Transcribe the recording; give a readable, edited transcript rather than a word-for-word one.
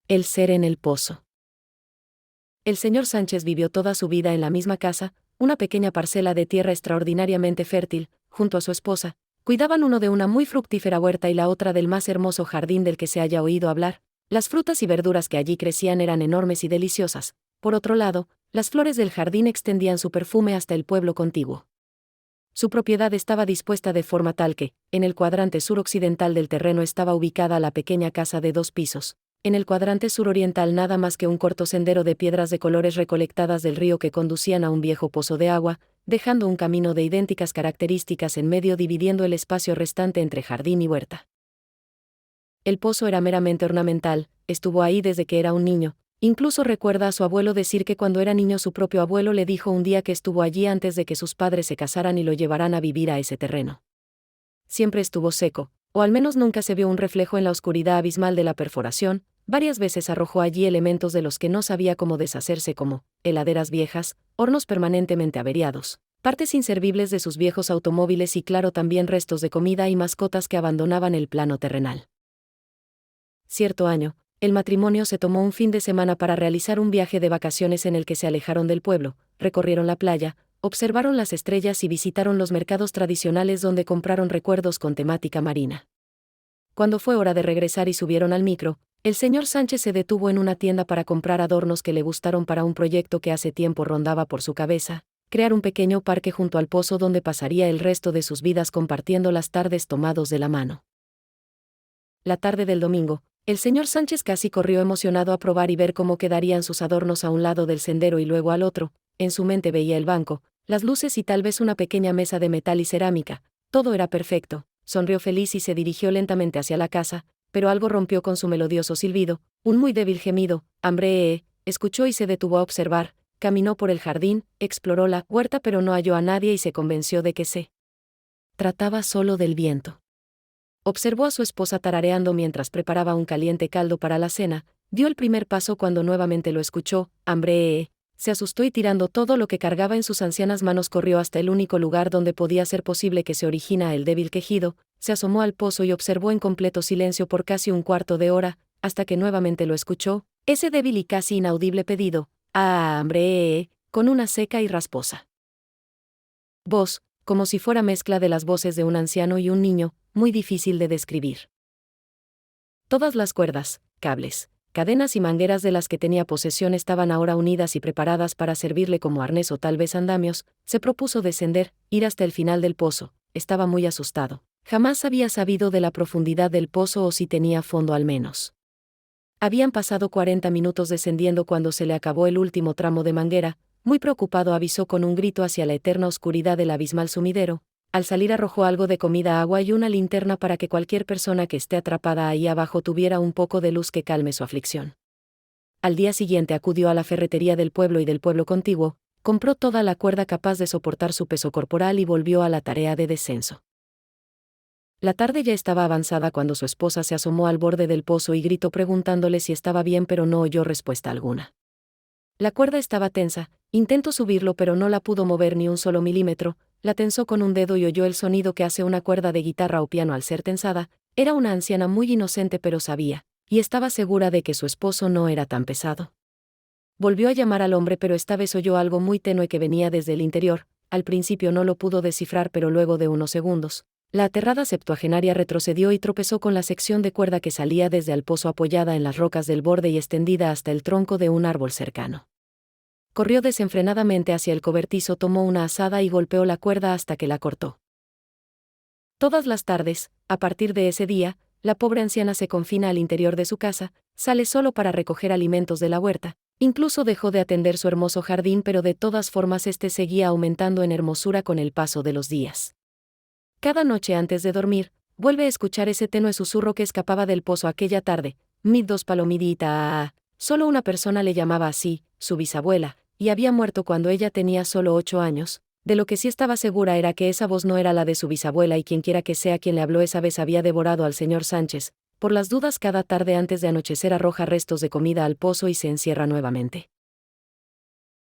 El ser en el pozo. El señor Sánchez vivió toda su vida en la misma casa, una pequeña parcela de tierra extraordinariamente fértil, junto a su esposa. Cuidaban uno de una muy fructífera huerta y la otra del más hermoso jardín del que se haya oído hablar. Las frutas y verduras que allí crecían eran enormes y deliciosas. Por otro lado, las flores del jardín extendían su perfume hasta el pueblo contiguo. Su propiedad estaba dispuesta de forma tal que, en el cuadrante suroccidental del terreno estaba ubicada la pequeña casa de 2 pisos. En el cuadrante suroriental nada más que un corto sendero de piedras de colores recolectadas del río que conducían a un viejo pozo de agua, dejando un camino de idénticas características en medio dividiendo el espacio restante entre jardín y huerta. El pozo era meramente ornamental, estuvo ahí desde que era un niño. Incluso recuerda a su abuelo decir que cuando era niño su propio abuelo le dijo un día que estuvo allí antes de que sus padres se casaran y lo llevaran a vivir a ese terreno. Siempre estuvo seco, o al menos nunca se vio un reflejo en la oscuridad abismal de la perforación. Varias veces arrojó allí elementos de los que no sabía cómo deshacerse como heladeras viejas, hornos permanentemente averiados, partes inservibles de sus viejos automóviles y claro también restos de comida y mascotas que abandonaban el plano terrenal. Cierto año, el matrimonio se tomó un fin de semana para realizar un viaje de vacaciones en el que se alejaron del pueblo, recorrieron la playa, observaron las estrellas y visitaron los mercados tradicionales donde compraron recuerdos con temática marina. Cuando fue hora de regresar y subieron al micro, el señor Sánchez se detuvo en una tienda para comprar adornos que le gustaron para un proyecto que hace tiempo rondaba por su cabeza, crear un pequeño parque junto al pozo donde pasaría el resto de sus vidas compartiendo las tardes tomados de la mano. La tarde del domingo, el señor Sánchez casi corrió emocionado a probar y ver cómo quedarían sus adornos a un lado del sendero y luego al otro. En su mente veía el banco, las luces y tal vez una pequeña mesa de metal y cerámica. Todo era perfecto. Sonrió feliz y se dirigió lentamente hacia la casa, pero algo rompió con su melodioso silbido, un muy débil gemido. Hambre, escuchó y se detuvo a observar. Caminó por el jardín, exploró la huerta pero no halló a nadie y se convenció de que se trataba solo del viento. Observó a su esposa tarareando mientras preparaba un caliente caldo para la cena. Dio el primer paso cuando nuevamente lo escuchó. Hambre. Se asustó y tirando todo lo que cargaba en sus ancianas manos corrió hasta el único lugar donde podía ser posible que se origina el débil quejido. Se asomó al pozo y observó en completo silencio por casi un cuarto de hora, hasta que nuevamente lo escuchó, ese débil y casi inaudible pedido. ¡Ah, hambre! Con una seca y rasposa voz, como si fuera mezcla de las voces de un anciano y un niño, muy difícil de describir. Todas las cuerdas, cables, cadenas y mangueras de las que tenía posesión estaban ahora unidas y preparadas para servirle como arnés o tal vez andamios. Se propuso descender, ir hasta el final del pozo. Estaba muy asustado. Jamás había sabido de la profundidad del pozo o si tenía fondo al menos. Habían pasado 40 minutos descendiendo cuando se le acabó el último tramo de manguera. Muy preocupado avisó con un grito hacia la eterna oscuridad del abismal sumidero. Al salir arrojó algo de comida, agua y una linterna para que cualquier persona que esté atrapada ahí abajo tuviera un poco de luz que calme su aflicción. Al día siguiente acudió a la ferretería del pueblo y del pueblo contiguo, compró toda la cuerda capaz de soportar su peso corporal y volvió a la tarea de descenso. La tarde ya estaba avanzada cuando su esposa se asomó al borde del pozo y gritó preguntándole si estaba bien, pero no oyó respuesta alguna. La cuerda estaba tensa, intentó subirlo pero no la pudo mover ni un solo milímetro. La tensó con un dedo y oyó el sonido que hace una cuerda de guitarra o piano al ser tensada. Era una anciana muy inocente pero sabía, y estaba segura de que su esposo no era tan pesado. Volvió a llamar al hombre pero esta vez oyó algo muy tenue que venía desde el interior. Al principio no lo pudo descifrar pero luego de unos segundos, la aterrada septuagenaria retrocedió y tropezó con la sección de cuerda que salía desde el pozo apoyada en las rocas del borde y extendida hasta el tronco de un árbol cercano. Corrió desenfrenadamente hacia el cobertizo, tomó una azada y golpeó la cuerda hasta que la cortó. Todas las tardes, a partir de ese día, la pobre anciana se confina al interior de su casa, sale solo para recoger alimentos de la huerta, incluso dejó de atender su hermoso jardín pero de todas formas este seguía aumentando en hermosura con el paso de los días. Cada noche antes de dormir, vuelve a escuchar ese tenue susurro que escapaba del pozo aquella tarde. Mid dos palomidita. Solo una persona le llamaba así, su bisabuela, y había muerto cuando ella tenía solo 8 años. De lo que sí estaba segura era que esa voz no era la de su bisabuela y quienquiera que sea quien le habló esa vez había devorado al señor Sánchez. Por las dudas cada tarde antes de anochecer arroja restos de comida al pozo y se encierra nuevamente.